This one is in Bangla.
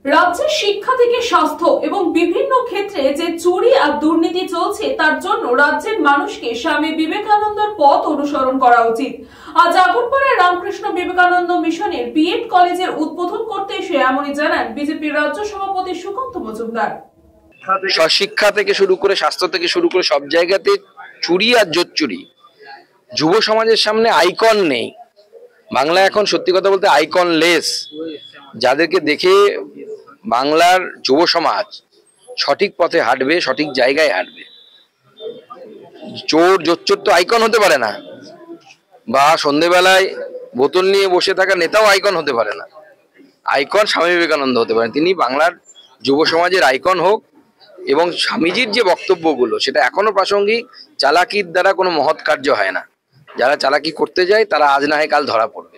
রাজ্যের শিক্ষা থেকে স্বাস্থ্য এবং বিভিন্ন ক্ষেত্রে যে চুরি আর দুর্নীতি চলছে তার জন্য রাজ্যের মানুষকে স্বামী বিবেকানন্দের পথ অনুসরণ করা উচিত। আজ আগরপাড়ায় রামকৃষ্ণ বিবেকানন্দ মিশনের বিএড কলেজের উদ্বোধন করতে এসে এমনই জানান বিজেপির রাজ্য সভাপতি সুকান্ত মজুমদার। শিক্ষা থেকে শুরু করে স্বাস্থ্য থেকে শুরু করে সব জায়গাতে চুরি আর জোচ্চুরি। যুব সমাজের সামনে আইকন নেই। বাংলা এখন সত্যি কথা বলতে আইকন লেস। যাদেরকে দেখে বাংলার যুব সমাজ সঠিক পথে হাঁটবে, সঠিক জায়গায় হাঁটবে। চোর জোচ্চোর তো আইকন হতে পারে না, বা সন্ধেবেলায় বোতল নিয়ে বসে থাকা নেতাও আইকন হতে পারে না। আইকন স্বামী বিবেকানন্দ হতে পারে। তিনি বাংলার যুব সমাজের আইকন হোক, এবং স্বামীজির যে বক্তব্যগুলো সেটা এখনো প্রাসঙ্গিক। চালাকির দ্বারা কোনো মহৎ কার্য হয় না। যারা চালাকি করতে যায় তারা আজ না হয় কাল ধরা পড়বে।